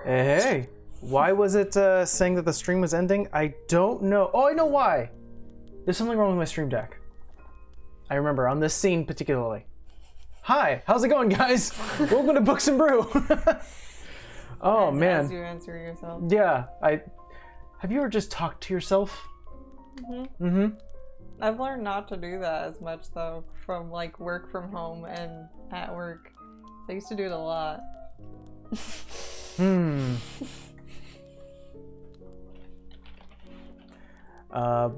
Hey, why was it saying that the stream was ending? I don't know. Oh, I know why. There's something wrong with my stream deck. I remember, on this scene particularly. Hi, how's it going, guys? Welcome to Books and Brew. Oh, man. As you answer yourself. Yeah, have you ever just talked to yourself? Mm-hmm. Mm-hmm. I've learned not to do that as much, though, from, like, work from home and at work. So I used to do it a lot.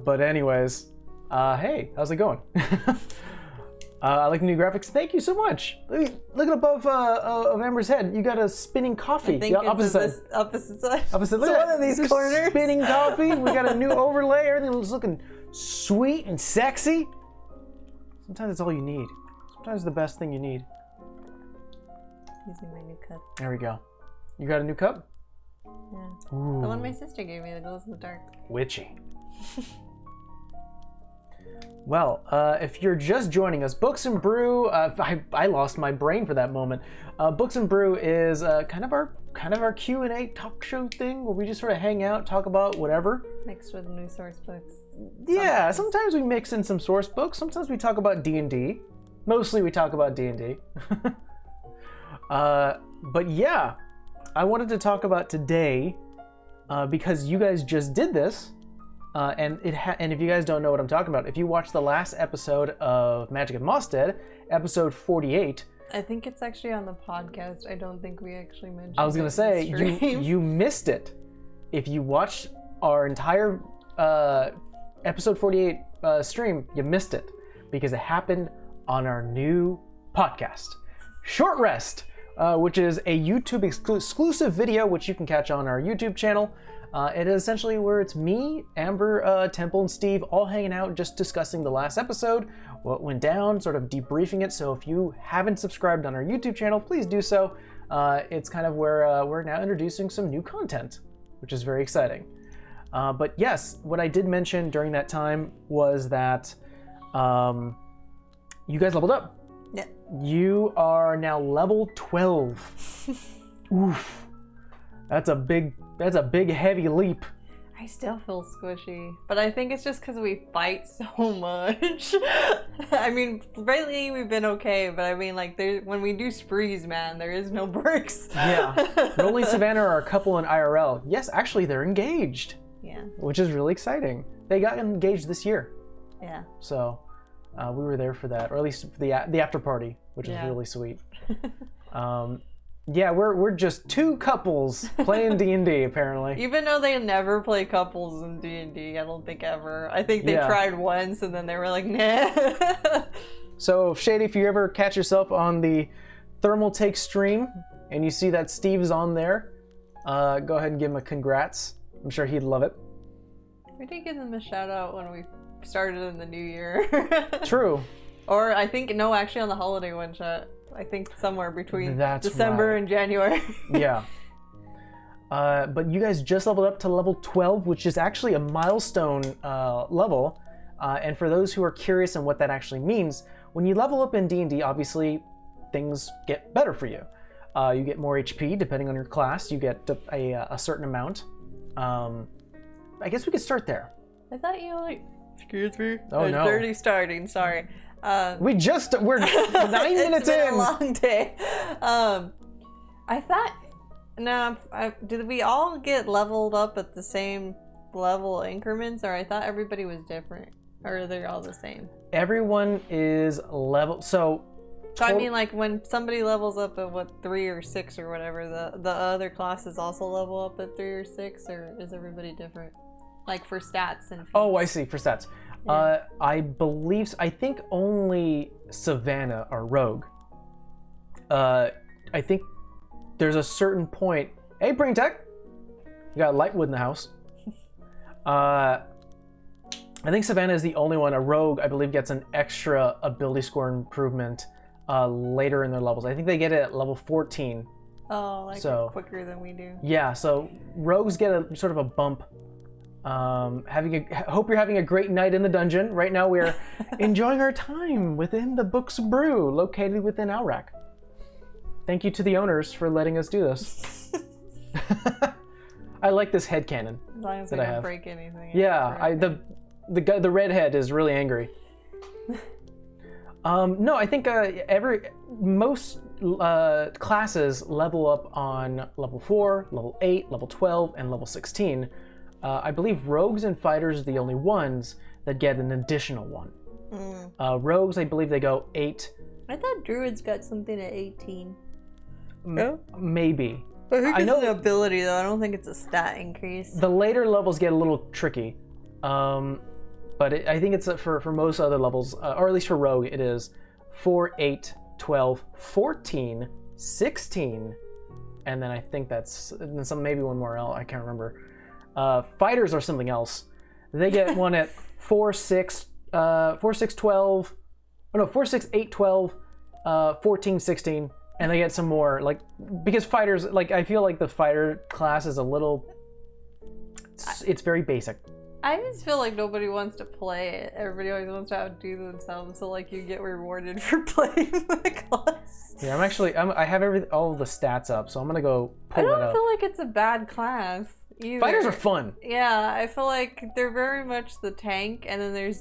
But anyways, hey, how's it going? I like the new graphics. Thank you so much. Look above of Amber's head. You got a spinning coffee. I think it's opposite this opposite side. Opposite. Look So at one of these this corners. spinning coffee. We got a new overlay. Everything's looking sweet and sexy. Sometimes it's all you need. Sometimes it's the best thing you need. Using my new cup. There we go. You got a new cup? Yeah. Ooh. The one my sister gave me that glows in the dark. Witchy. Well, if you're just joining us, Books and Brew, I lost my brain for that moment. Books and Brew is kind of our Q&A talk show thing where we just sort of hang out, talk about whatever. Mixed with new source books. Yeah, sometimes we mix in some source books. Sometimes we talk about D&D. Mostly we talk about D&D. But yeah, I wanted to talk about today because you guys just did this. And if you guys don't know what I'm talking about, if you watched the last episode of Magic at Mosted, episode 48. I think it's actually on the podcast. I don't think we actually mentioned it. I was going to say, you missed it. If you watched our entire episode 48 stream, you missed it. Because it happened on our new podcast, Short Rest, which is a YouTube exclusive video, which you can catch on our YouTube channel. It is essentially where it's me, Amber, Temple, and Steve all hanging out, just discussing the last episode, what went down, sort of debriefing it. So if you haven't subscribed on our YouTube channel, please do so. It's kind of where we're now introducing some new content, which is very exciting. But yes, what I did mention during that time was that you guys leveled up. Yeah. You are now level 12. Oof. That's a big heavy leap. I still feel squishy, but I think it's just because we fight so much. I mean, lately we've been okay, but I mean, like, when we do sprees, man, there is no breaks. Yeah. Rolly and Savannah are a couple in IRL. Yes, actually, they're engaged. Yeah. Which is really exciting. They got engaged this year. Yeah. So we were there for that, or at least for the after party, which is really sweet. Yeah, we're just two couples playing D&D apparently. Even though they never play couples in D&D, I don't think ever. I think they tried once and then they were like, nah. So Shady, if you ever catch yourself on the Thermal Take stream and you see that Steve's on there, go ahead and give him a congrats. I'm sure he'd love it. We did give them a shout out when we started in the new year. True. Or I think, no, actually on the holiday one shot. I think somewhere between December and January. Yeah. But you guys just leveled up to level 12, which is actually a milestone level. And for those who are curious on what that actually means, when you level up in D&D, obviously things get better for you. You get more HP depending on your class. You get a certain amount. I guess we could start there. I thought you like... Excuse me? Oh, no. 30 starting, sorry. We're 9 minutes it's been in. A long day. I thought, did we all get leveled up at the same level increments, or I thought everybody was different, or are they all the same? Everyone is level. So I mean, like when somebody levels up at what 3 or 6 or whatever, the other classes also level up at 3 or 6, or is everybody different? Like for stats and feats. Oh, I see, for stats. Yeah. I think only Savannah are rogue. I think there's a certain point. Hey, Brain Tech! You got Lightwood in the house. I think Savannah is the only one. A rogue, I believe, gets an extra ability score improvement later in their levels. I think they get it at level 14. Oh, like quicker than we do. Yeah, so rogues get a sort of a bump. Hope you're having a great night in the dungeon. Right now we're enjoying our time within the Books Brew, located within Alrac. Thank you to the owners for letting us do this. I like this headcanon. As long as that we I don't have. break anything. Yeah, the redhead is really angry. No, I think most classes level up on level 4, level 8, level 12, and level 16. I believe rogues and fighters are the only ones that get an additional one. Rogues, I believe they go 8. I thought druids got something at 18. Maybe. I know the ability though. I don't think it's a stat increase. The later levels get a little tricky, but I think it's for most other levels, or at least for rogue, it is 4, 8, 12, 14, 16, and then I think that's maybe one more. I can't remember. Fighters are something else. They get one at 4, 6, 12. Oh no, 4, 6, 8, 12, 14, 16, and they get some more, like, because fighters, like, I feel like the fighter class is a little, it's very basic. I just feel like nobody wants to play it. Everybody always wants to outdo themselves, so like you get rewarded for playing the class. Yeah, I have all of the stats up, so I'm gonna go pull that up. I don't feel like it's a bad class either. Fighters are fun. Yeah, I feel like they're very much the tank, and then there's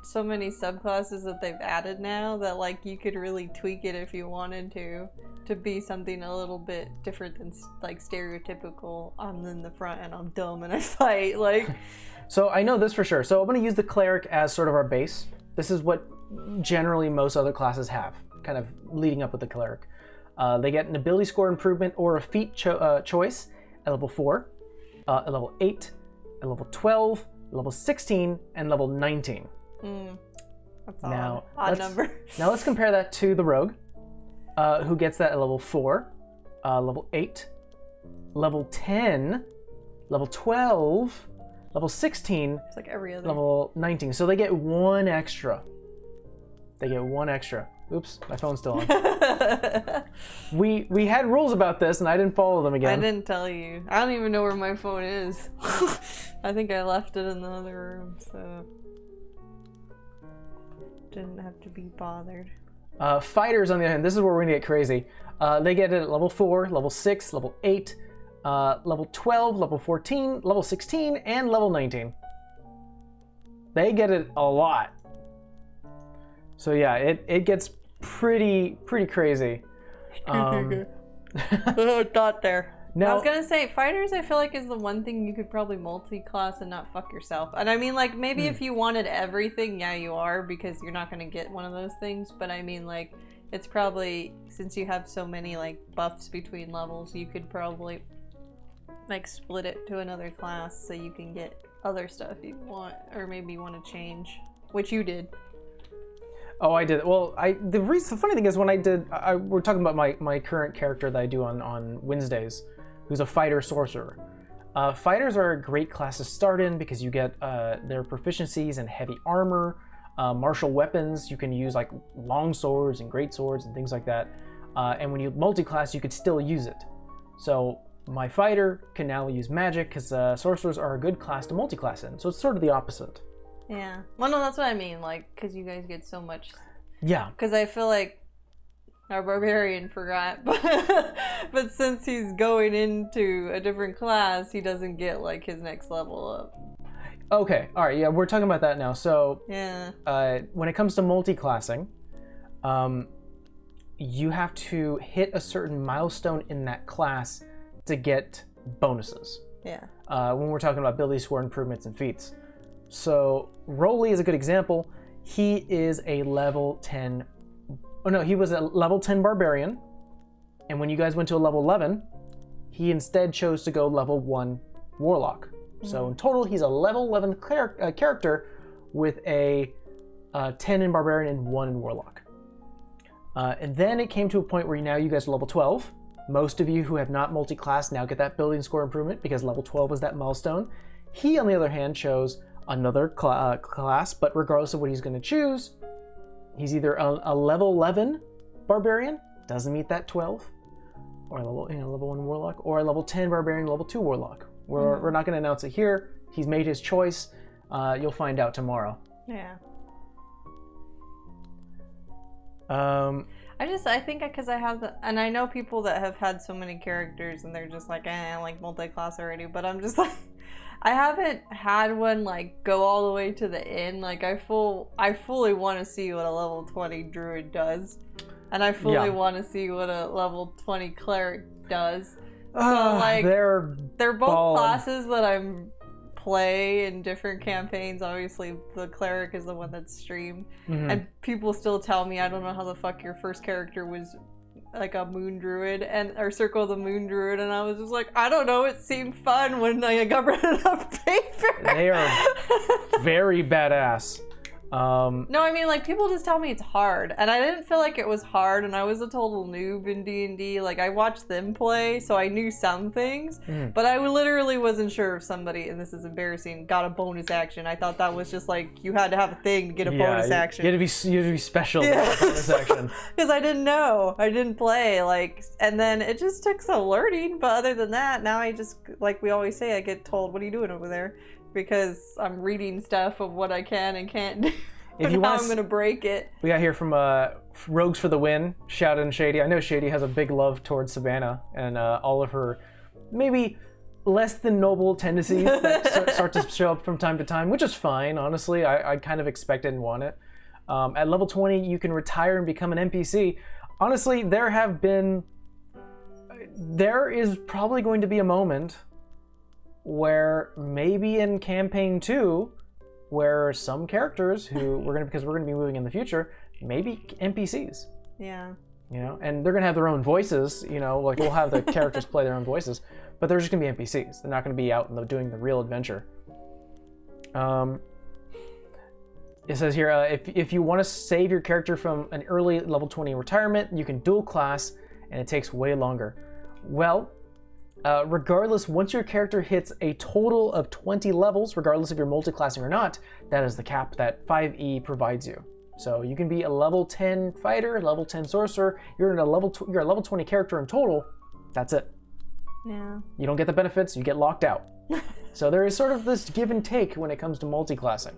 so many subclasses that they've added now that like you could really tweak it if you wanted to be something a little bit different than like stereotypical. I'm in the front and I'm dumb and I fight like. So I know this for sure. So I'm going to use the Cleric as sort of our base. This is what generally most other classes have, kind of leading up with the Cleric. They get an ability score improvement or a feat choice at level 4, at level 8, at level 12, level 16, and level 19. That's an odd number. Now let's compare that to the Rogue, who gets that at level 4, level 8, level 10, level 12, level 16, it's like every other. Level 19. So they get one extra. Oops, my phone's still on. We had rules about this and I didn't follow them again. I didn't tell you. I don't even know where my phone is. I think I left it in the other room, so didn't have to be bothered. Fighters, on the other hand, this is where we're gonna get crazy. They get it at level 4, level 6, level 8, level 12, level 14, level 16, and level 19. They get it a lot. So yeah, it gets pretty crazy. Thought there. Now, I was gonna say, fighters I feel like is the one thing you could probably multi-class and not fuck yourself. And I mean, like, maybe if you wanted everything, yeah, you are, because you're not gonna get one of those things. But I mean, like, it's probably, since you have so many, like, buffs between levels, you could probably, like, split it to another class so you can get other stuff you want, or maybe you want to change, which you did. Oh, I did. Well, the funny thing is when we're talking about my current character that I do on Wednesdays, who's a fighter sorcerer. Fighters are a great class to start in because you get their proficiencies in heavy armor, martial weapons. You can use like long swords and great swords and things like that. And when you multi-class, you could still use it. So my fighter can now use magic because sorcerers are a good class to multi-class in. So it's sort of the opposite. Yeah. Well, no, that's what I mean. Like, because you guys get so much. Yeah. Because I feel like our barbarian forgot, but since he's going into a different class, he doesn't get like his next level up. Okay. All right. Yeah, we're talking about that now. So yeah. When it comes to multi-classing, you have to hit a certain milestone in that class to get bonuses. Yeah. When we're talking about ability score improvements and feats. So Rolly is a good example. He is a level 10. Oh no, he was a level 10 barbarian. And when you guys went to a level 11, he instead chose to go level 1 warlock. So in total, he's a level 11 character with a 10 in barbarian and 1 in warlock. And then it came to a point where now you guys are level 12. Most of you who have not multi-classed now get that building score improvement because level 12 was that milestone. He, on the other hand, chose another class, but regardless of what he's going to choose, he's either a level 11 barbarian, doesn't meet that 12, or a level 1 warlock, or a level 10 barbarian, level 2 warlock. We're not going to announce it here. He's made his choice. You'll find out tomorrow. Yeah. I I think because I have and I know people that have had so many characters and they're just like, I like multi-class already, but I'm just like, I haven't had one like go all the way to the end. Like I fully want to see what a level 20 druid does, and I fully want to see what a level 20 cleric does. So like they're both classes that I'm play in different campaigns. Obviously the cleric is the one that's streamed, and people still tell me I don't know how the fuck your first character was like a moon druid or circle of the moon druid, and I was just like, I don't know, it seemed fun when I got rid of paper. They are very badass. No, I mean, like, people just tell me it's hard, and I didn't feel like it was hard, and I was a total noob in D&D. Like, I watched them play, so I knew some things, but I literally wasn't sure if somebody, and this is embarrassing, got a bonus action. I thought that was just like, you had to have a thing to get a bonus action. You had to be special to get a bonus action. Because I didn't know. I didn't play, like, and then it just took some learning, but other than that, now I just, like we always say, I get told, what are you doing over there? Because I'm reading stuff of what I can and can't do. If you want, I'm gonna break it. We got here from Rogues for the Win. Shout out to Shady. I know Shady has a big love towards Savannah and all of her maybe less than noble tendencies that start to show up from time to time, which is fine. Honestly, I kind of expect it and want it. At level 20, you can retire and become an NPC. Honestly, there is probably going to be a moment where maybe in campaign 2, where some characters because we're gonna be moving in the future, maybe NPCs. Yeah. You know, and they're gonna have their own voices. You know, like we'll have the characters play their own voices, but they're just gonna be NPCs. They're not gonna be out and doing the real adventure. It says here, if you want to save your character from an early level 20 retirement, you can dual class, and it takes way longer. Well. Regardless, once your character hits a total of 20 levels, regardless if you're multi-classing or not, that is the cap that 5e provides you. So you can be a level 10 fighter, level 10 sorcerer. You're a level 20 character in total. That's it. Yeah. You don't get the benefits. You get locked out. So there is sort of this give and take when it comes to multi-classing.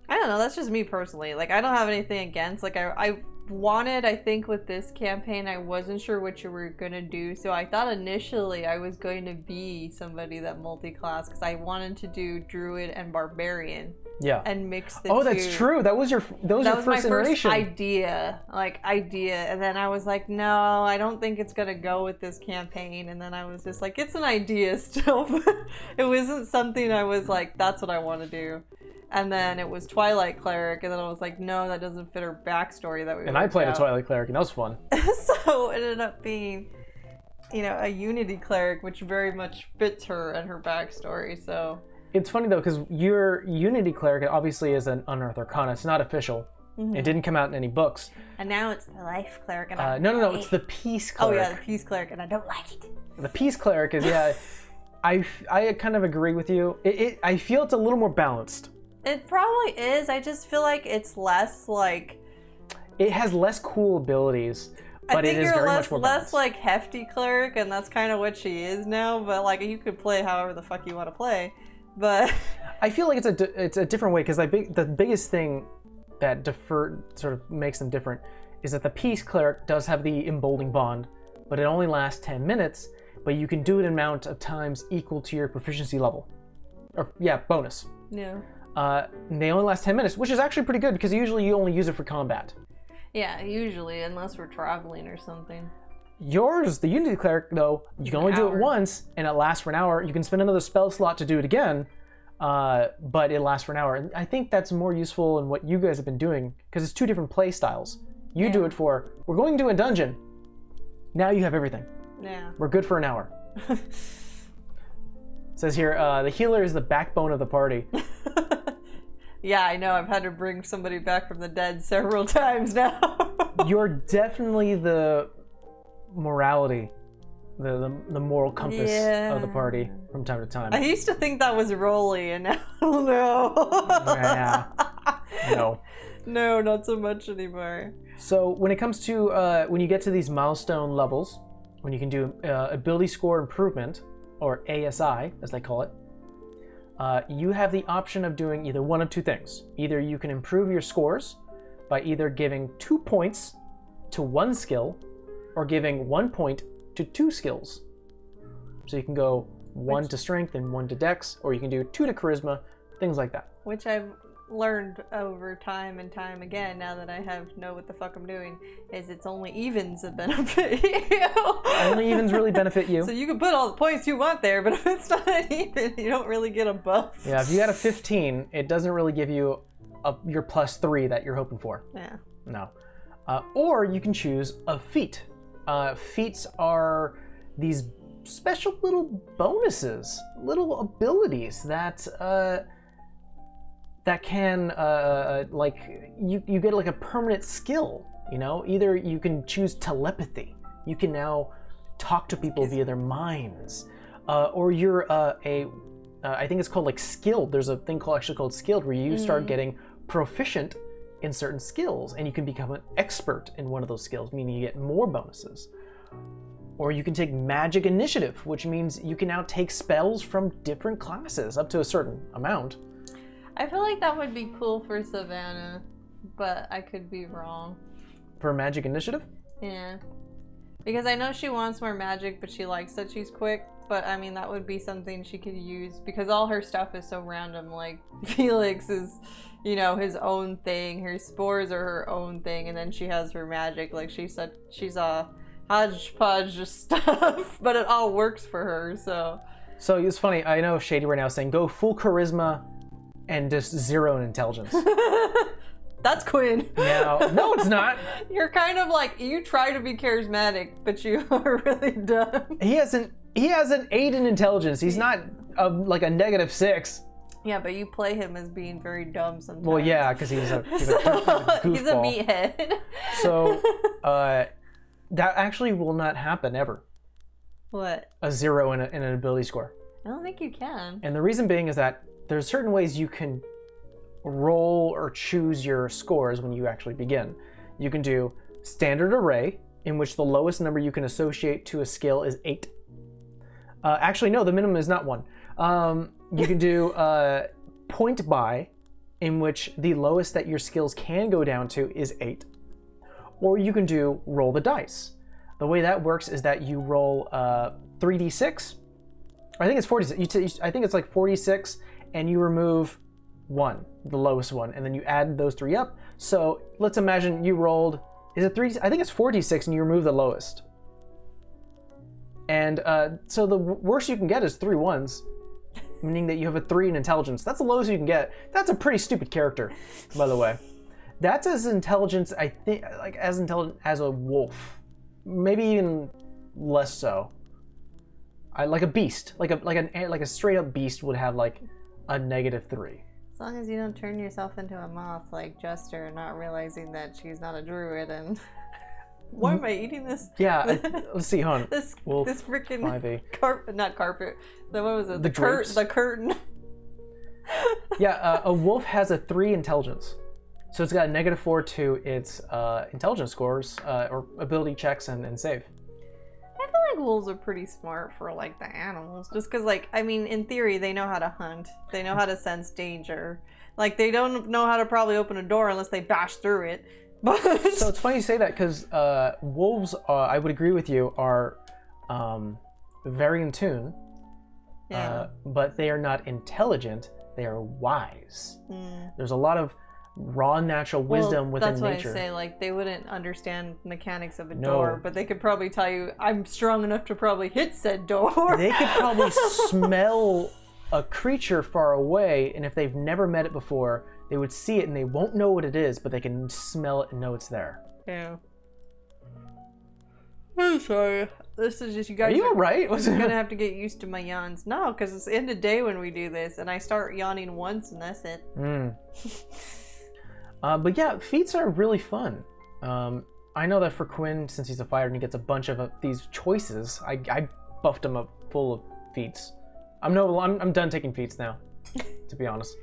I don't know. That's just me personally. Like, I don't have anything against. Like, I wanted, I think with this campaign, I wasn't sure what you were going to do. So I thought initially I was going to be somebody that multi-class because I wanted to do Druid and Barbarian. Yeah. And mix the two. Oh, two. That's true. That was your first iteration. First idea. And then I was like, no, I don't think it's going to go with this campaign. And then I was just like, it's an idea still. But it wasn't something I was like, that's what I want to do. And then it was Twilight Cleric, and then I was like, no, that doesn't fit her backstory that we. And I played a Twilight Cleric, and that was fun. So it ended up being, a Unity Cleric, which very much fits her and her backstory. So it's funny though, because your Unity Cleric obviously is an Unearthed Arcana. It's not official. Mm-hmm. It didn't come out in any books. And now it's the Life Cleric, and no, it's the Peace Cleric. Oh yeah, the Peace Cleric, and I don't like it. The Peace Cleric is I kind of agree with you. I feel it's a little more balanced. It probably is. I just feel like it's less like. It has less cool abilities, but it is very much more balanced. Less like hefty cleric, and that's kind of what she is now. But like, you could play however the fuck you want to play. But I feel like it's a different way because the biggest thing that sort of makes them different is that the Peace Cleric does have the emboldening bond, but it only lasts 10 minutes. But you can do it an amount of times equal to your proficiency level, bonus. Yeah. They only last 10 minutes, which is actually pretty good because usually you only use it for combat. Yeah, usually, unless we're traveling or something. Yours, the Unity Cleric, though, you can only do it once, and it lasts for an hour. You can spend another spell slot to do it again, but it lasts for an hour. And I think that's more useful in what you guys have been doing, because it's two different play styles. You do it for, we're going to a dungeon. Now you have everything. Yeah. We're good for an hour. It says here, the healer is the backbone of the party. Yeah, I know. I've had to bring somebody back from the dead several times now. You're definitely the morality, the moral compass of the party from time to time. I used to think that was Rolly, and now no. Yeah. No. No, not so much anymore. So when it comes to, when you get to these milestone levels, when you can do ability score improvement, or ASI, as they call it, you have the option of doing either one of two things. Either you can improve your scores by either giving 2 points to 1 skill, or giving 1 point to 2 skills. So you can go 1 to strength and 1 to dex, or you can do 2 to charisma, things like that. Which I've learned over time and time again, now that I know what the fuck I'm doing, is it's only evens that benefit you. Only evens really benefit you. So you can put all the points you want there, but if it's not an even, you don't really get a buff. Yeah, if you got a 15, it doesn't really give you your +3 that you're hoping for. Yeah. No. Or you can choose a feat. Feats are these special little bonuses, little abilities that can like you get like a permanent skill. You know, either you can choose telepathy. You can now talk to people via their minds, or you're I think it's called like skilled. There's a thing actually called skilled, where you start getting proficient in certain skills, and you can become an expert in one of those skills, meaning you get more bonuses. Or you can take magic initiative, which means you can now take spells from different classes up to a certain amount. I feel like that would be cool for Savannah, but I could be wrong. For magic initiative? Yeah. Because I know she wants more magic, but she likes that she's quick. But I mean, that would be something she could use, because all her stuff is so random. Like, Felix is, you know, his own thing. Her spores are her own thing. And then she has her magic. Like, she's a hodgepodge of stuff, but it all works for her, so. So it's funny, I know Shady right now is saying go full charisma and just 0 in intelligence. That's Quinn. No, it's not. You're kind of like, you try to be charismatic, but you are really dumb. He has an 8 in intelligence. He's not like a -6. Yeah, but you play him as being very dumb sometimes. Well, yeah, because he's a goofball. He's a meathead. So, that actually will not happen ever. What? A 0 in an ability score. I don't think you can. And the reason being is that there's certain ways you can roll or choose your scores when you actually begin. You can do standard array, in which the lowest number you can associate to a skill is 8. Actually, no, the minimum is not 1. You can do point buy, in which the lowest that your skills can go down to is 8. Or you can do roll the dice. The way that works is that you roll 3d6. I think it's 46. I think it's like 46, and you remove 1, the lowest one, and then you add those 3 up. So let's imagine you rolled, is it 3? I think it's 4d6, and you remove the lowest. And so the worst you can get is 3 1s, meaning that you have a 3 in intelligence. That's the lowest you can get. That's a pretty stupid character, by the way. That's as intelligent, I think, like as intelligent as a wolf, maybe even less so. Like a beast, like a straight up beast would have like a -3. As long as you don't turn yourself into a moth like Jester, not realizing that she's not a druid and. Why am I eating this? Yeah, let's see, hon. This freaking 5e. Not carpet. What was it? The curtain. Yeah, a wolf has a 3 intelligence. So it's got a -4 to its intelligence scores, or ability checks and save. I feel like wolves are pretty smart for like the animals, just because, like, I mean, in theory, they know how to hunt. They know how to sense danger. Like, they don't know how to probably open a door unless they bash through it. But so it's funny you say that, because wolves, I would agree with you, are very in tune. Yeah. But they are not intelligent. They are wise. There's a lot of raw natural wisdom within nature. That's why I say, like, they wouldn't understand mechanics of a door, but they could probably tell you, I'm strong enough to probably hit said door. They could probably smell a creature far away, and if they've never met it before, they would see it and they won't know what it is, but they can smell it and know it's there. Yeah. I'm sorry. This is just, you guys are you alright? You're gonna have to get used to my yawns. No, because it's the end of the day when we do this, and I start yawning once and that's it. But yeah, feats are really fun. I know that for Quinn, since he's a fighter and he gets a bunch of these choices, I buffed him up full of feats. I'm done taking feats now, to be honest.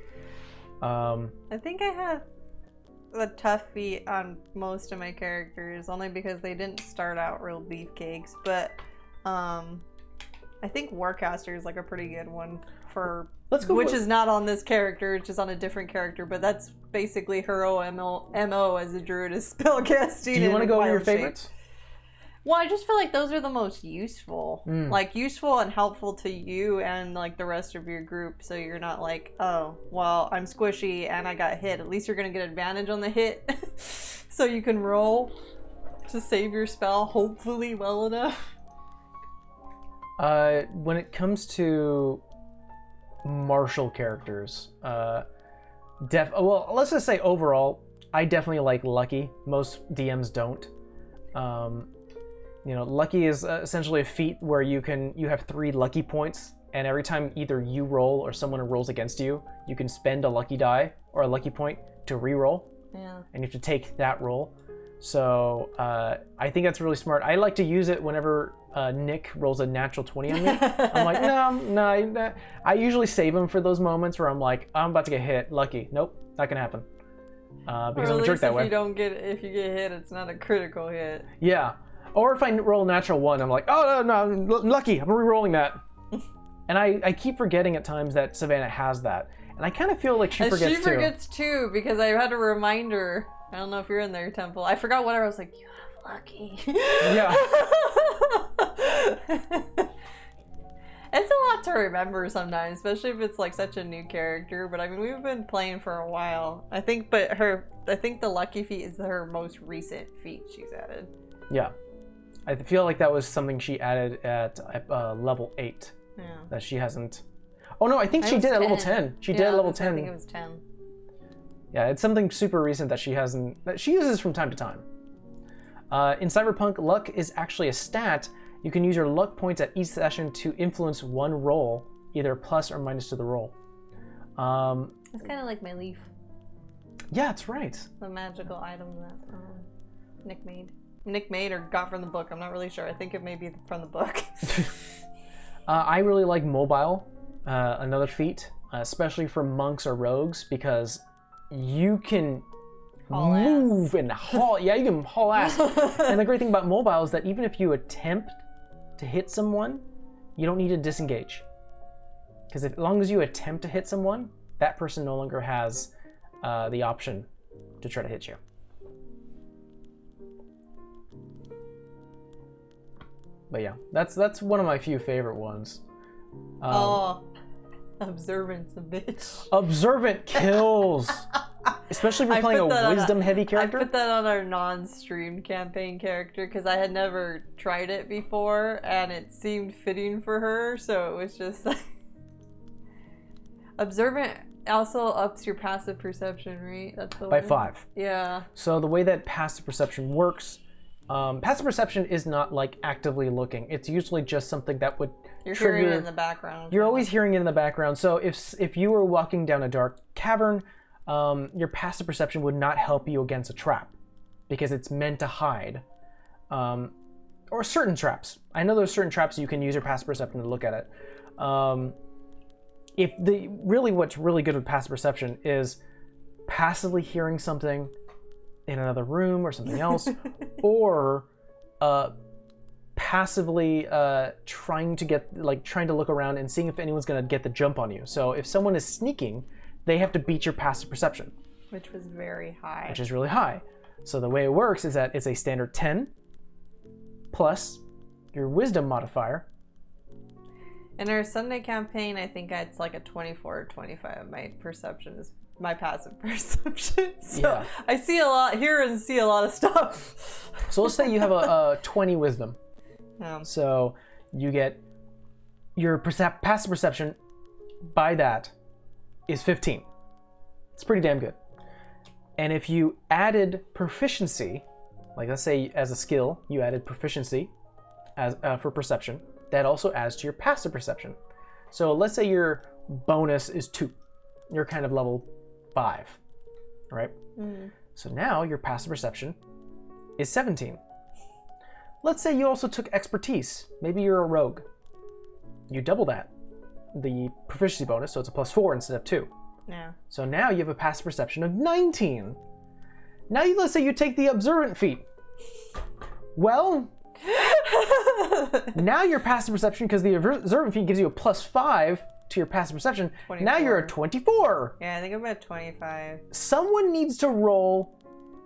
I think I have a tough feat on most of my characters, only because they didn't start out real beefcakes. But I think Warcaster is like a pretty good one for... Which is not on this character, it's just on a different character, but that's basically her MO as a druid is spellcasting. Do you want to go over your favorites? Well, I just feel like those are the most useful. Like, useful and helpful to you and, like, the rest of your group, so you're not like, oh, well, I'm squishy and I got hit. At least you're going to get advantage on the hit, so you can roll to save your spell, hopefully well enough. When it comes to martial characters, well, let's just say overall, I definitely like Lucky. Most DMs don't. Lucky is essentially a feat where you have 3 lucky points, and every time either you roll or someone rolls against you, you can spend a lucky die or a lucky point to re-roll. Yeah. And you have to take that roll. So I think that's really smart. I like to use it whenever Nick rolls a natural 20 on me. I'm like, no. I usually save him for those moments where I'm like, I'm about to get hit. Lucky. Nope, not gonna happen. Because I'm a jerk that way. If you get hit, it's not a critical hit. Yeah. Or if I roll a natural 1, I'm like, oh, no, I'm lucky. I'm re-rolling that. And I keep forgetting at times that Savannah has that. And I kind of feel like she forgets too. She forgets too, because I had to remind her. I don't know if you're in there, Temple. I forgot what I was like, you have lucky. Yeah. It's a lot to remember sometimes, especially if it's like such a new character. But I mean, we've been playing for a while. I think the lucky feat is her most recent feat she's added. Yeah. I feel like that was something she added at level 8. Yeah. That she hasn't... Oh no, I think she did at level 10. She did at level 10. I think it was 10. Yeah, it's something super recent that she uses from time to time. In Cyberpunk, luck is actually a stat. You can use your luck points at each session to influence one roll, either plus or minus to the roll. It's kind of like my leaf. Yeah, that's right. The magical item that Nick made. Nick made or got from the book. I'm not really sure. I think it may be from the book. I really like mobile, another feat, especially for monks or rogues, because you can move and haul. Yeah, you can haul ass. And the great thing about mobile is that even if you attempt to hit someone, you don't need to disengage. Because as long as you attempt to hit someone, that person no longer has the option to try to hit you. But yeah, that's one of my few favorite ones. Observant's a bitch. Observant kills. Especially if you're playing a wisdom-heavy character. I put that on our non-streamed campaign character because I had never tried it before, and it seemed fitting for her, so it was just like... Observant also ups your passive perception, right? That's the by one? 5. Yeah. So the way that passive perception works... passive perception is not like actively looking. It's usually just something that would trigger... You're hearing it in the background. You're always hearing it in the background. So if you were walking down a dark cavern, your passive perception would not help you against a trap because it's meant to hide. Or certain traps. I know there's certain traps you can use your passive perception to look at it. What's really good with passive perception is passively hearing something in another room or something else, or passively trying to look around and seeing if anyone's gonna get the jump on you. So if someone is sneaking, they have to beat your passive perception, which was very high. Which is really high. So the way it works is that it's a standard 10 plus your wisdom modifier. In our Sunday campaign, I think it's like a 24 or 25. My perception is my passive perception. So yeah. I see a lot, hear and see a lot of stuff. So let's say you have a 20 wisdom. Yeah. So you get your passive perception by that is 15. It's pretty damn good. And if you added proficiency, like let's say as a skill, you added proficiency as for perception, that also adds to your passive perception. So let's say your bonus is 2. You're kind of level 5, right? Mm. So now your passive perception is 17. Let's say you also took expertise. Maybe you're a rogue. You double that, the proficiency bonus, so it's a +4 instead of 2. Yeah. So now you have a passive perception of 19. Now let's say you take the observant feat. Well, Now your passive perception, because the observant feat gives you a +5 to your passive perception. 24. Now you're at 24. Yeah, I think I'm at 25. Someone needs to roll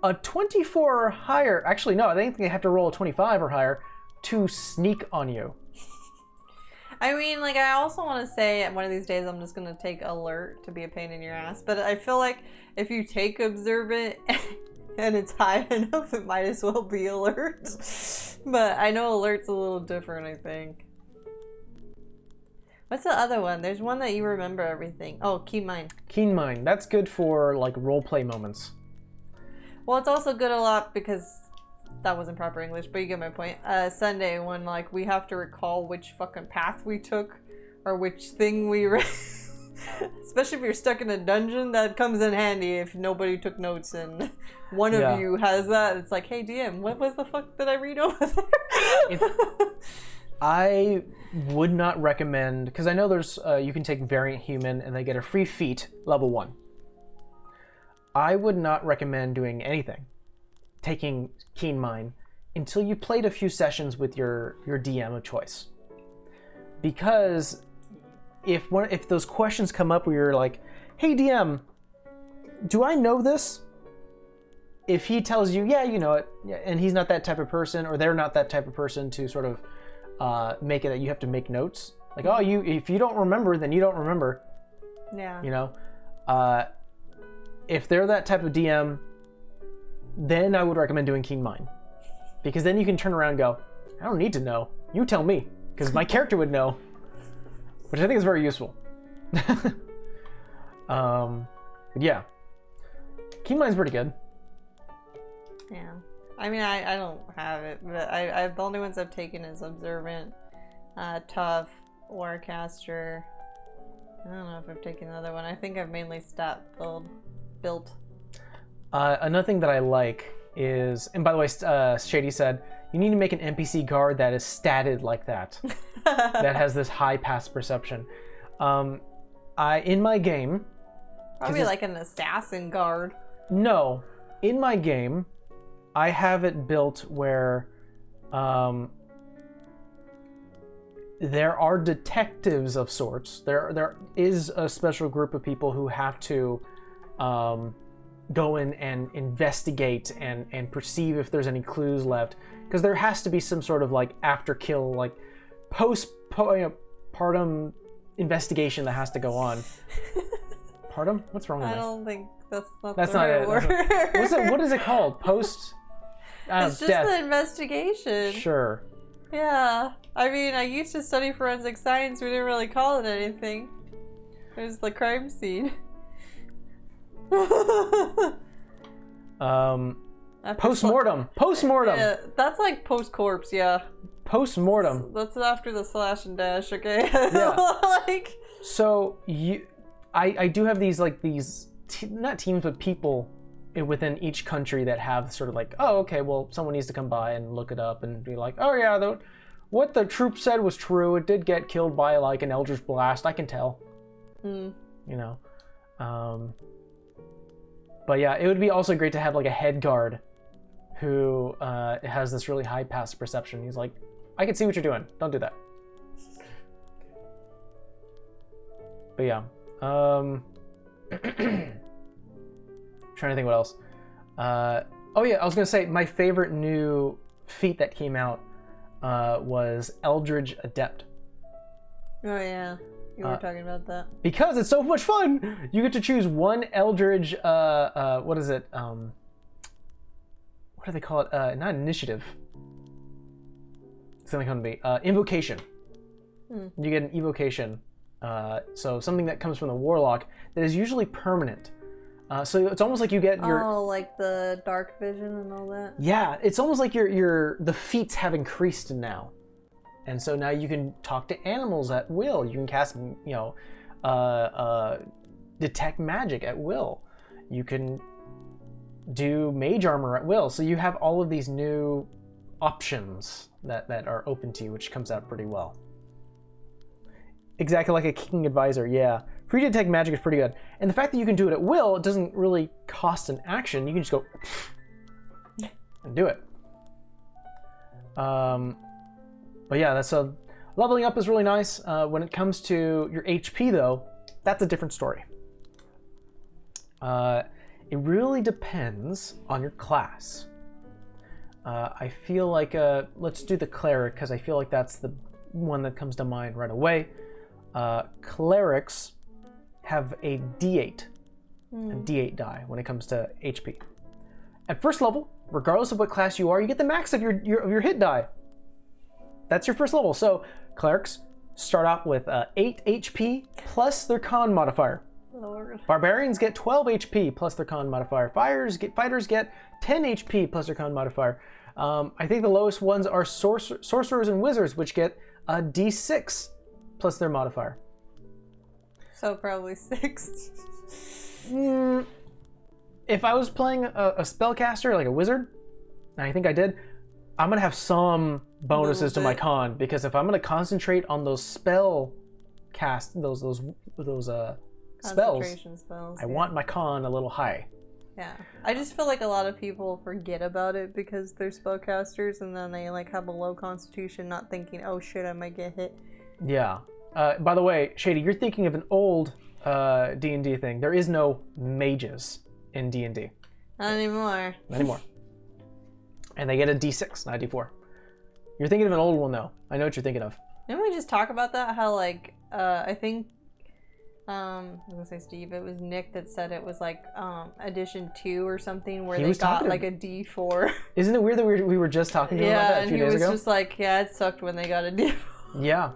a 24 or higher. Actually, no, I think they have to roll a 25 or higher to sneak on you. I mean, like, I also want to say one of these days I'm just going to take alert to be a pain in your ass. But I feel like if you take observant and it's high enough, it might as well be alert. But I know alert's a little different, I think. What's the other one? There's one that you remember everything. Oh, Keen Mind. Keen Mind. That's good for, like, roleplay moments. Well, it's also good a lot because... That wasn't proper English, but you get my point. Sunday, when, like, we have to recall which fucking path we took or which thing we read. Especially if you're stuck in a dungeon, that comes in handy if nobody took notes and one of you has that. It's like, hey, DM, what was the fuck did I read over there? I would not recommend, because I know there's, you can take Variant Human and they get a free feat, level 1. I would not recommend doing anything. Taking Keen Mind until you played a few sessions with your DM of choice, because if those questions come up where you're like, hey DM, do I know this? If he tells you, yeah, you know it, and he's not that type of person, or they're not that type of person to sort of make it that you have to make notes, like, oh, if you don't remember, then you don't remember. Yeah. You know, if they're that type of DM, then I would recommend doing Keen Mind, because then you can turn around and go, I don't need to know. You tell me, because my character would know, which I think is very useful. Yeah, Keen Mind's pretty good. Yeah, I mean, I don't have it, but I the only ones I've taken is Observant, Tough, Warcaster. I don't know if I've taken another one. I think I've mainly stat built. Another thing that I like is, and by the way, Shady said, you need to make an NPC guard that is statted like that. That has this high passive perception. In my game... Probably like an assassin guard. No. In my game, I have it built where there are detectives of sorts. There is a special group of people who have to... go in and investigate and perceive if there's any clues left, because there has to be some sort of like after kill, like postpartum investigation that has to go on. Partum? What's wrong with that? I don't think that's not it. word. What is it called? Post? It's just death. the investigation. Sure. Yeah. I mean, I used to study forensic science. We didn't really call it anything. It was the crime scene. Postmortem. Yeah, that's like post-corpse, yeah. Postmortem. That's after the slash and dash, okay? Yeah. Like... So I do have these not teams, but people within each country that have sort of like, oh, okay, well, someone needs to come by and look it up and be like, oh yeah, what the troop said was true. It did get killed by like an Eldritch Blast. I can tell. You know. But yeah, it would be also great to have like a head guard who has this really high passive perception. He's like, I can see what you're doing. Don't do that. But yeah. Trying to think what else. Oh yeah, I was gonna say my favorite new feat that came out was Eldritch Adept. Oh yeah. You were talking about that. Because it's so much fun! You get to choose one Eldritch, what is it? What do they call it? Not initiative. It's something going to be. Invocation. You get an evocation. So something that comes from the Warlock that is usually permanent. So it's almost like you get your... Oh, like the dark vision and all that? Yeah, it's almost like the feats have increased now. And so now you can talk to animals at will. You can cast, detect magic at will. You can do mage armor at will. So you have all of these new options that are open to you, which comes out pretty well. Exactly like a king advisor, yeah. Free to detect magic is pretty good. And the fact that you can do it at will, it doesn't really cost an action. You can just go and do it. But yeah, that's leveling up is really nice. When it comes to your HP, though, that's a different story. It really depends on your class. I feel like, let's do the Cleric, because I feel like that's the one that comes to mind right away. Clerics have a D8, a D8 die when it comes to HP. At first level, regardless of what class you are, you get the max of your hit die. That's your first level. So Clerics start out with 8 HP plus their con modifier. Lord. Barbarians get 12 HP plus their con modifier. Fighters get 10 HP plus their con modifier. I think the lowest ones are sorcerers and wizards, which get a D6 plus their modifier. So probably 6. If I was playing a spellcaster, like a wizard, and I think I did, I'm gonna have some bonuses to my con, because if I'm gonna concentrate on those spell cast, those spells, I want my con a little high. Yeah, I just feel like a lot of people forget about it because they're spellcasters, and then they like have a low constitution, not thinking, oh shit, I might get hit. Yeah. By the way, Shady, you're thinking of an old D&D thing. There is no mages in D&D. Not anymore. Not anymore. And they get a D6, not a D4. You're thinking of an old one, though. I know what you're thinking of. Didn't we just talk about that? How, like, I think, I was gonna say Steve, it was Nick that said it was like edition 2 or something where they got like a D4. Isn't it weird that we were just talking to him about that a few days ago? Yeah, and he was just like, yeah, it sucked when they got a D4. Yeah.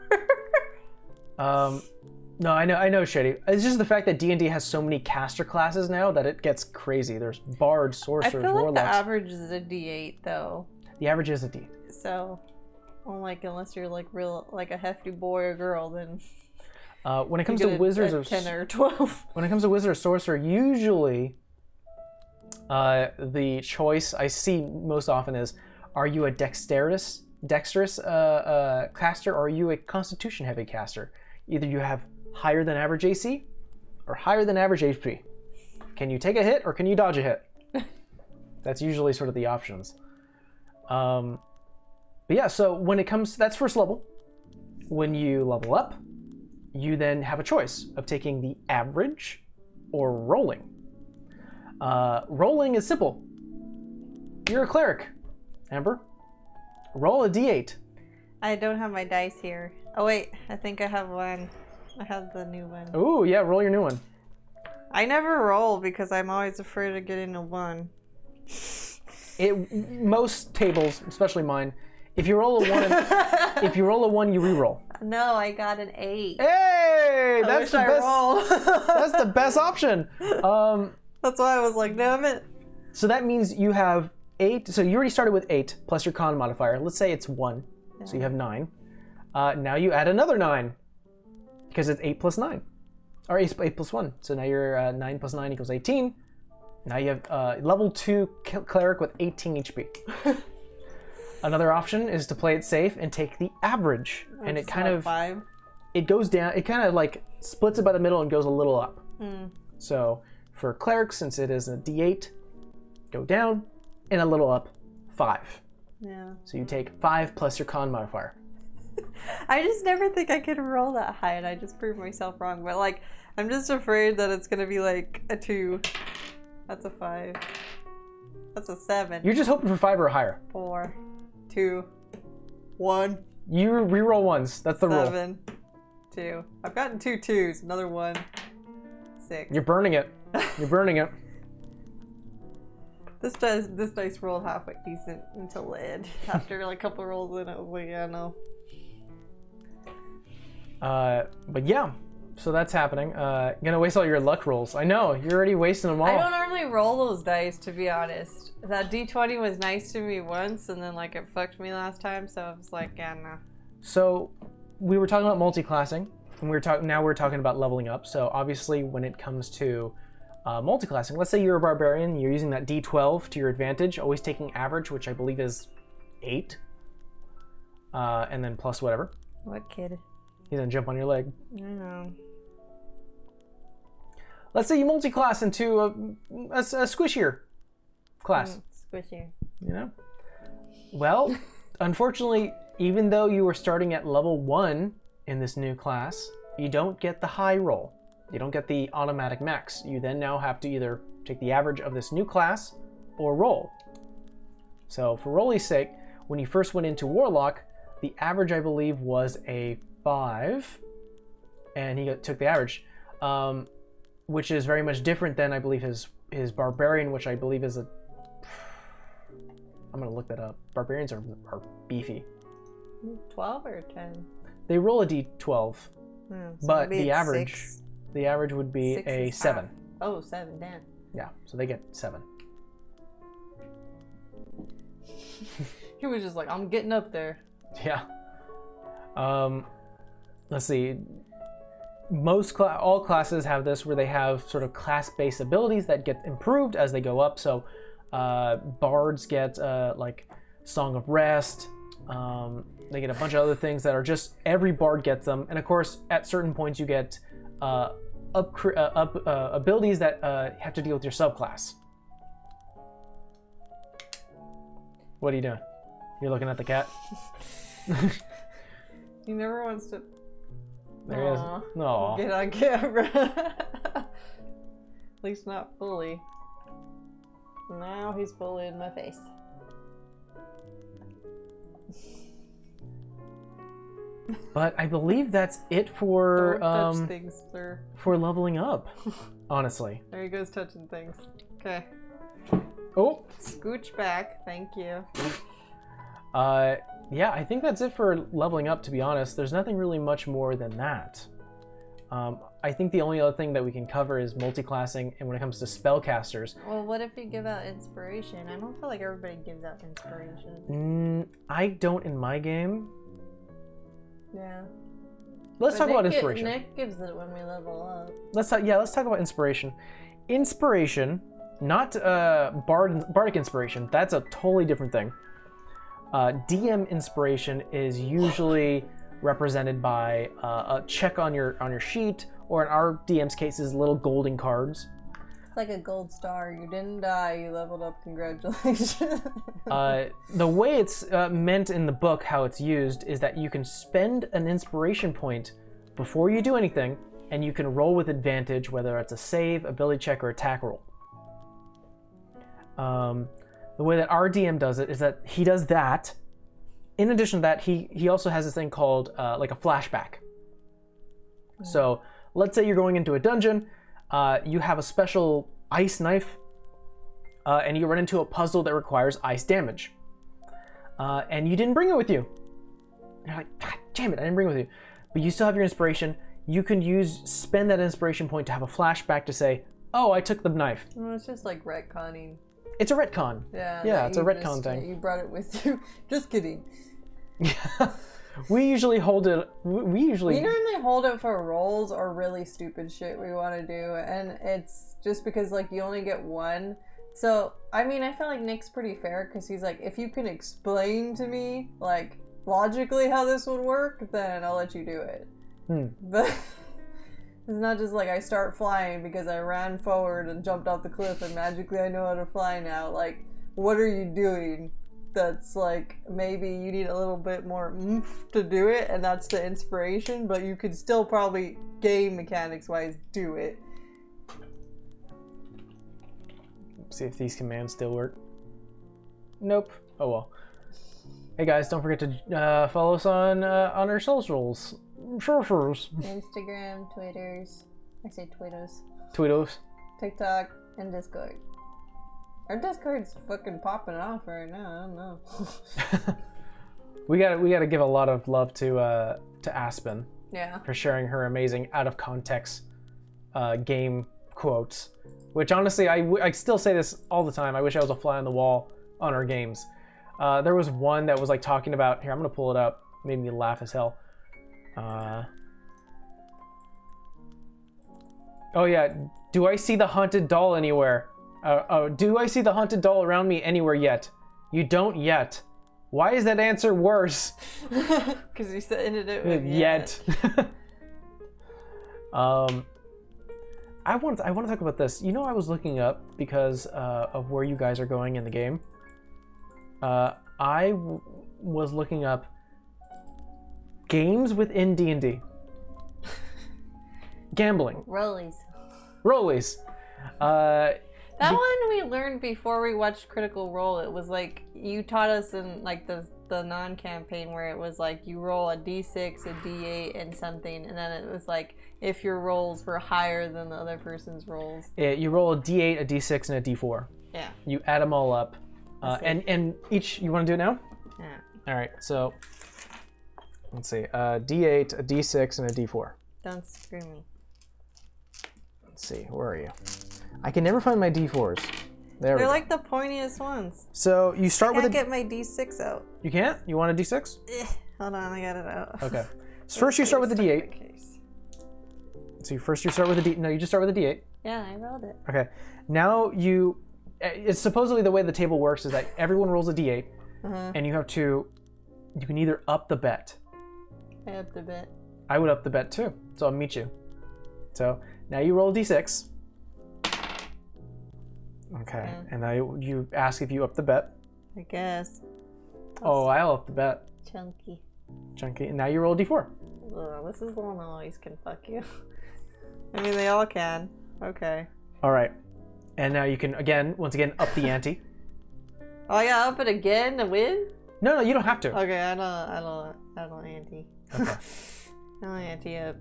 No, I know, Shady. It's just the fact that D&D has so many caster classes now that it gets crazy. There's bards, sorcerers, warlocks. I feel like warlocks. the average is a D8 though. The average is a D. So, well, like unless you're like a hefty boy or girl, then. When it comes to wizards or 10 or 12. When it comes to wizard or sorcerer, usually the choice I see most often is: are you a dexterous caster, or are you a constitution heavy caster? Either you have higher than average AC or higher than average HP. Can you take a hit or can you dodge a hit? That's usually sort of the options. But yeah, so when it comes, that's first level. When you level up, you then have a choice of taking the average or rolling. Rolling is simple. You're a cleric, Amber. Roll a d8. I don't have my dice here. Oh wait, I think I have one. I have the new one. Ooh, yeah, roll your new one. I never roll because I'm always afraid of getting a 1. Most tables, especially mine, if you roll a 1, you re-roll. No, I got an 8. Hey, that's the best. That's the best option. That's why I was like, damn it. So that means you have 8. So you already started with 8 plus your con modifier. Let's say it's 1, so you have 9. Now you add another 9 because it's 8 plus 9, or 8 plus 1. So now you're 9 plus 9 equals 18. Now you have level 2 cleric with 18 HP. Another option is to play it safe and take the average, and it kind of 5. It goes down. It kind of like splits it by the middle and goes a little up. So for cleric, since it is a D8, go down and a little up, 5. Yeah. So you take 5 plus your con modifier. I just never think I could roll that high, and I just proved myself wrong. But like, I'm just afraid that it's gonna be like a 2. That's a 5. That's a 7. You're just hoping for 5 or higher. 4, 2, 1. You reroll ones. That's the 7, 2. I've gotten 2 2s. Another 1. 6. You're burning it. You're burning it. This dice rolled halfway decent until the end. After like a couple rolls in, I was like, yeah, no. But yeah, so that's happening. Gonna waste all your luck rolls. I know, you're already wasting them all. I don't normally roll those dice, to be honest. That D20 was nice to me once, and then like it fucked me last time, so I was like, yeah, no. So we were talking about multi-classing, and now we're talking about leveling up. So obviously when it comes to multi-classing, let's say you're a barbarian, you're using that D12 to your advantage, always taking average, which I believe is 8, and then plus whatever. What kid? He's gonna jump on your leg. I know. Let's say you multi-class into a squishier class. Squishy. You know? Well, unfortunately, even though you were starting at level 1 in this new class, you don't get the high roll. You don't get the automatic max. You then now have to either take the average of this new class or roll. So for Rolly's sake, when he first went into Warlock, the average, I believe, was a 5, and he took the average, which is very much different than, I believe, his Barbarian, which I believe is a... I'm going to look that up. Barbarians are beefy. 12 or 10? They roll a d12, but the average... 6. The average would be 6 a 7. Oh, 7, damn. Yeah, so they get 7. He was just like, I'm getting up there. Yeah. Let's see. All classes have this where they have sort of class-based abilities that get improved as they go up. So bards get like Song of Rest. They get a bunch of other things that are just every bard gets them. And of course, at certain points you get abilities that have to deal with your subclass. What are you doing? You're looking at the cat? He never wants to... There he is. No. Get on camera. At least not fully. Now he's fully in my face. But I believe that's it for Don't touch things, sir. for leveling up. Honestly. There he goes touching things. Okay. Oh. Scooch back. Thank you. Yeah, I think that's it for leveling up, to be honest. There's nothing really much more than that. I think the only other thing that we can cover is multi-classing, and when it comes to spellcasters. Well, what if you give out inspiration? I don't feel like everybody gives out inspiration. I don't in my game. Yeah. Let's talk about inspiration. Nick gives it when we level up. Let's talk about inspiration. Inspiration, not bardic inspiration. That's a totally different thing. DM inspiration is usually represented by a check on your sheet, or in our DM's cases, little golden cards. It's like a gold star. You didn't die. You leveled up. Congratulations. The way it's meant in the book, how it's used, is that you can spend an inspiration point before you do anything, and you can roll with advantage, whether it's a save, ability check, or attack roll. The way that our DM does it is that he does that. In addition to that, he also has this thing called like a flashback. So let's say you're going into a dungeon, you have a special ice knife, and you run into a puzzle that requires ice damage. And you didn't bring it with you. You're like, God damn it, I didn't bring it with you. But you still have your inspiration. You can spend that inspiration point to have a flashback to say, oh, I took the knife. Well, it's just like retconning. It's a retcon. Yeah, it's a retcon thing. You brought it with you. Just kidding. Yeah. We usually hold it. We normally hold it for rolls or really stupid shit we want to do, and it's just because like you only get one. So I mean, I feel like Nick's pretty fair because he's like, if you can explain to me like logically how this would work, then I'll let you do it. But it's not just like I start flying because I ran forward and jumped off the cliff and magically I know how to fly now. Like, what are you doing? That's like, maybe you need a little bit more oomph to do it, and that's the inspiration, but you could still probably game mechanics wise do it. See if these commands still work. Nope. Oh well. Hey guys, don't forget to follow us on our socials. Instagram, Twitters. I say Twitters. TikTok, and Discord. Our Discord's fucking popping off right now. I don't know. we gotta give a lot of love to Aspen. Yeah. For sharing her amazing out of context game quotes. Which honestly, I still say this all the time. I wish I was a fly on the wall on our games. There was one that was like talking about. Here, I'm gonna pull it up. Made me laugh as hell. Oh yeah, do I see the haunted doll anywhere? Do I see the haunted doll around me anywhere yet? You don't yet. Why is that answer worse? Because you ended it with yet. I want to talk about this. You know, I was looking up because of where you guys are going in the game. I was looking up games within D&D. Gambling. Rollies. Rollies. That one we learned before we watched Critical Role. It was like you taught us in like the non-campaign where it was like you roll a d6, a d8, and something, and then it was like if your rolls were higher than the other person's rolls. Yeah, you roll a d8, a d6, and a d4. Yeah. You add them all up, and each. You want to do it now? Yeah. All right. So let's see. D8, a d6, and a d4. Don't screw me. Let's see. Where are you? I can never find my d4s. There we go. They're like the pointiest ones. So you start with I can't get my d6 out. You can't? You want a d6? Hold on, I got it out. Okay. So first you start with the d8. So first you start with a d. No, you just start with a d8. Yeah, I rolled it. Okay. Now you. It's supposedly the way the table works is that everyone rolls a d8, and you have to. You can either up the bet. I upped the bet. I would up the bet too. So I'll meet you. So now you roll a d6. Okay. Yeah. And now you ask if you up the bet. I guess. Oh, I'll up the bet. Chunky. Chunky. And now you roll a d4. Ugh, this is the one that always can fuck you. I mean, they all can. Okay. All right. And now you can once again up the ante. Oh, I gotta up it again to win? No, you don't have to. Okay, I don't ante. Okay. I don't ante up.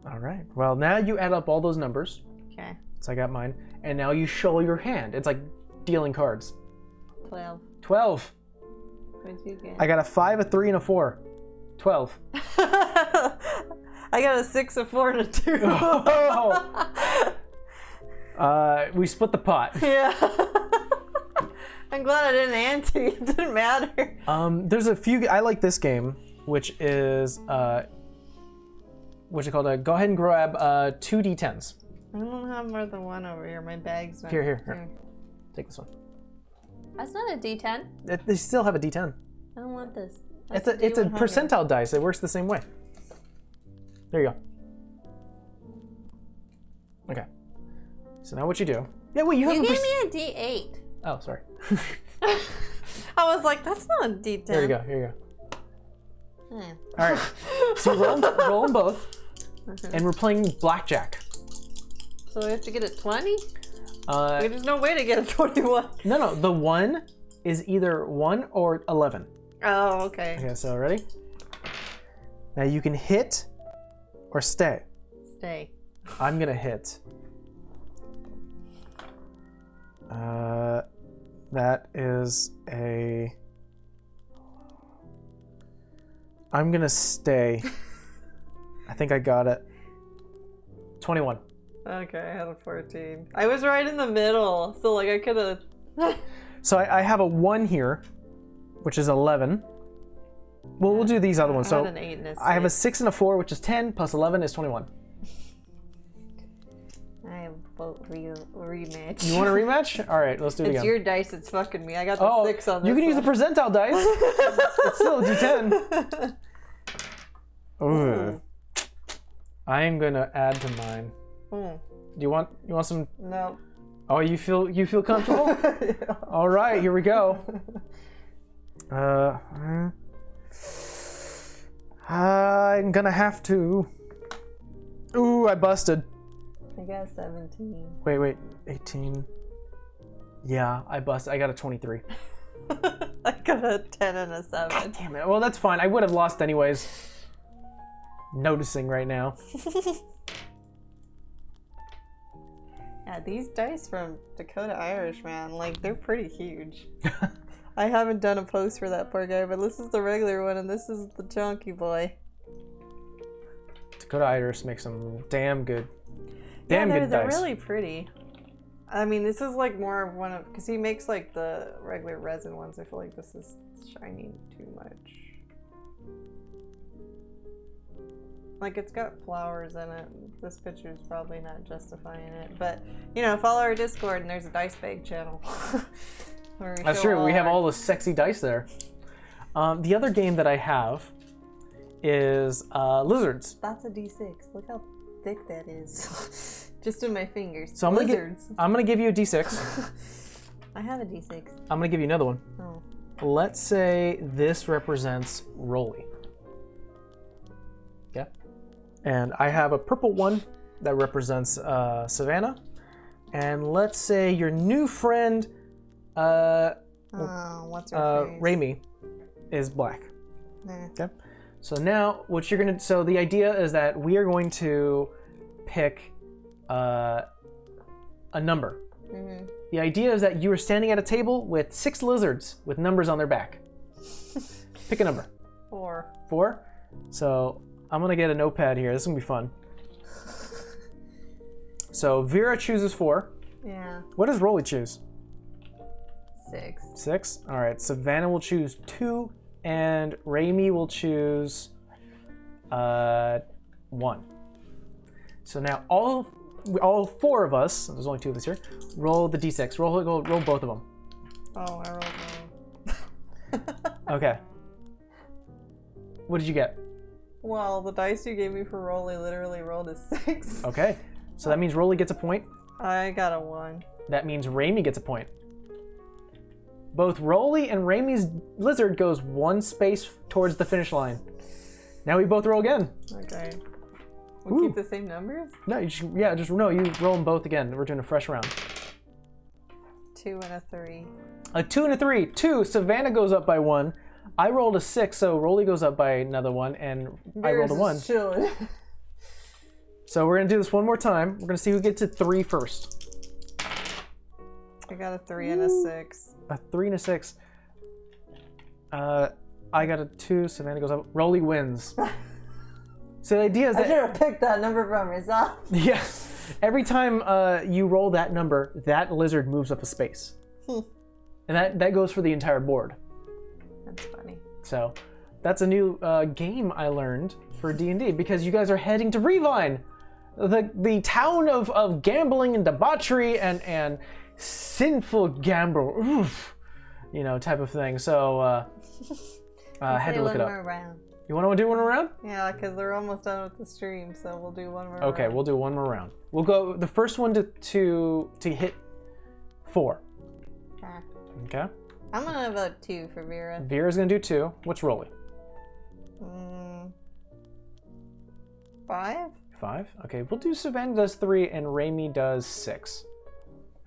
All right. Well, now you add up all those numbers. Okay. So I got mine. And now you show your hand. It's like dealing cards. 12. 12. What'd you get? I got a 5, a 3, and a 4. 12. I got a 6, a 4, and a 2. We split the pot. Yeah. I'm glad I didn't ante. It didn't matter. There's a few. I like this game, which is what's it called? Go ahead and grab 2 d10s. I don't have more than one over here. My bag's not. Here. Take this one. That's not a D10. They still have a d10. I don't want this. It's a percentile dice. It works the same way. There you go. Okay. So now what you do? Yeah, wait. You gave me a D8. Oh, sorry. I was like, that's not a D10. Here you go. Here you go. Yeah. All right. So you roll them both, and we're playing Blackjack. So we have to get a 20? There's no way to get a 21. No. The 1 is either 1 or 11. Oh, okay. Okay, so ready? Now you can hit or stay. Stay. I'm gonna hit. That is a. I'm gonna stay. I think I got it. 21. Okay, I had a 14. I was right in the middle, so like I could have. So I have a 1 here, which is 11. Well, we'll do these other ones. So an 8 and a 6. I have a 6 and a 4, which is 10, plus 11 is 21. I vote rematch. You want a rematch? All right, let's do it again. It's your dice that's fucking me. I got the 6 on this. You can use the percentile dice. It's still a d10. Ooh. I am gonna add to mine. Do you want some? No. Oh, you feel comfortable? Yeah. All right, here we go. I'm gonna have to. Ooh, I busted. I got 17. Wait, 18. Yeah, I busted. I got a 23. I got a 10 and a 7. God damn it. Well, that's fine. I would have lost anyways. Noticing right now. Yeah, these dice from Dakota Irish, man, like, they're pretty huge. I haven't done a post for that poor guy, but this is the regular one, and this is the chunky boy. Dakota Irish makes some damn good good they're dice. really pretty. I mean, this is like more of one of, because he makes like the regular resin ones. I feel like this is shining too much. Like, it's got flowers in it. This picture is probably not justifying it, but you know, follow our Discord and there's a dice bag channel. That's true. We have all the sexy dice there. The other game that I have is Lizards. That's a D6. Look how thick that is. Just in my fingers. So I'm gonna give you a D6. I have a D6. I'm gonna give you another one. Oh. Let's say this represents Rolly. And I have a purple one that represents Savannah. And let's say your new friend, what's her face? Raimi, is black. Nah. Okay. So now, so the idea is that we are going to pick a number. Mm-hmm. The idea is that you are standing at a table with 6 lizards with numbers on their back. Pick a number. 4. 4? So I'm gonna get a notepad here. This is gonna be fun. So Vera chooses 4. Yeah. What does Rolly choose? 6. 6? All right. Savannah will choose 2, and Raimi will choose 1. So now all 4 of us, there's only 2 of us here, roll the d6. Roll both of them. Oh, I rolled low. Okay. What did you get? Well, the dice you gave me for Rolly literally rolled a 6. Okay. So that means Rolly gets a point. I got a 1. That means Raimi gets a point. Both Rolly and Raimi's lizard goes 1 space towards the finish line. Now we both roll again. Okay. We keep the same numbers? No, you roll them both again. We're doing a fresh round. 2 and a 3. A 2 and a 3. 2. Savannah goes up by 1. I rolled a 6, so Rolly goes up by another 1, and I rolled a 1. Chilling. So we're gonna do this one more time. We're gonna see who gets to 3 first. I got a 3 and a 6. A 3 and a 6. I got a 2. Savannah goes up. Rolly wins. So the idea is that I should have picked that number from myself. Yeah. Every time you roll that number, that lizard moves up a space. And that goes for the entire board. That's funny. So that's a new game I learned for D&D, because you guys are heading to Revine, the town of gambling and debauchery and sinful gamble, oof, type of thing. So I had to look it up. Around. You want to do one more round? Yeah, because they're almost done with the stream, so we'll do one more round. Okay, we'll do one more round. We'll go the first one to hit 4. Okay. I'm gonna vote 2 for Vera. Vera's gonna do 2. What's Rolly? 5? 5? Okay, we'll do Savannah does 3 and Raimi does 6.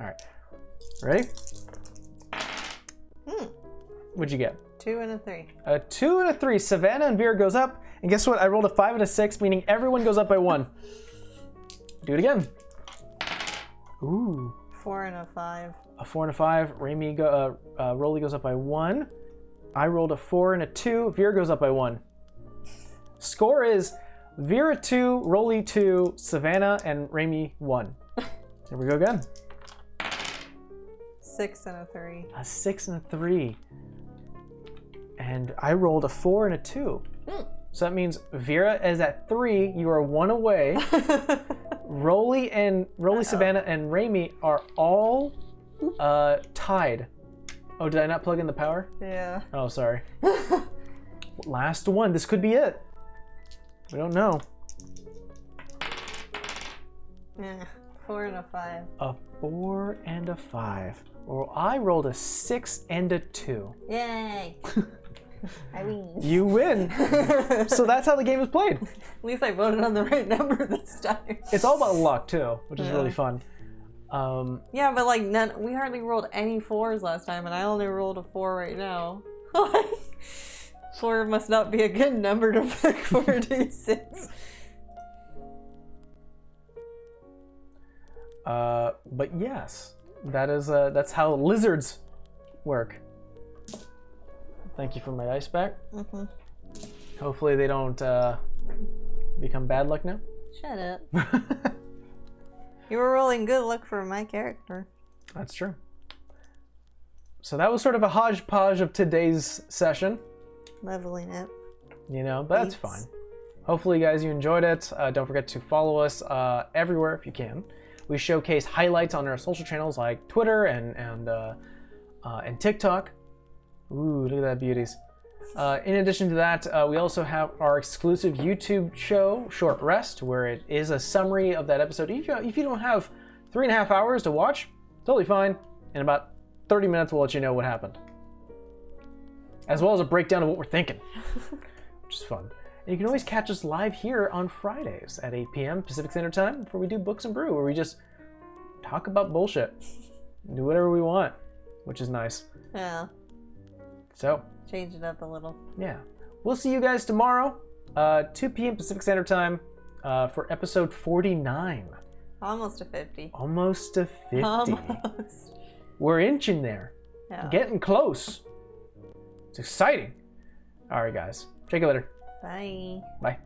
All right. Ready? What'd you get? 2 and a 3. A 2 and a 3. Savannah and Vera goes up. And guess what? I rolled a 5 and a 6, meaning everyone goes up by 1. Do it again. Ooh. 4 and a 5. A 4 and a 5. Rolly goes up by 1. I rolled a 4 and a 2. Vera goes up by 1. Score is Vera 2, Rolly 2, Savannah and Raimi 1. Here we go again. 6 and a 3. A 6 and a 3. And I rolled a 4 and a 2. So that means Vera is at 3. You are 1 away. Rolly, Savannah, and Raimi are all tied. Oh, did I not plug in the power? Yeah. Oh, sorry. Last one. This could be it. We don't know. Yeah. 4 and a 5. A 4 and a 5. Well, I rolled a 6 and a 2. Yay! I win. You win. So that's how the game is played. At least I voted on the right number this time. It's all about luck too, which is really fun. Yeah, but we hardly rolled any 4s last time, and I only rolled a 4 right now. 4 must not be a good number to pick for a D6. But yes, that's how lizards work. Thank you for my dice back. Hopefully they don't become bad luck now. Shut up. You were rolling good luck for my character. That's true. So that was sort of a hodgepodge of today's session. Leveling it. But that's fine. Hopefully, guys, you enjoyed it. Don't forget to follow us everywhere if you can. We showcase highlights on our social channels like Twitter and TikTok. Ooh, look at that, beauties. In addition to that, we also have our exclusive YouTube show, Short Rest, where it is a summary of that episode. If you don't have 3.5 hours to watch, totally fine. In about 30 minutes, we'll let you know what happened. As well as a breakdown of what we're thinking, which is fun. And you can always catch us live here on Fridays at 8 p.m. Pacific Standard Time, where we do Books and Brew, where we just talk about bullshit. Do whatever we want, which is nice. Yeah. So. Change it up a little. Yeah. We'll see you guys tomorrow, 2 p.m. Pacific Standard Time, for episode 49. Almost to 50. Almost to 50. Almost. We're inching there. Yeah. Getting close. It's exciting. All right, guys. Check you later. Bye. Bye.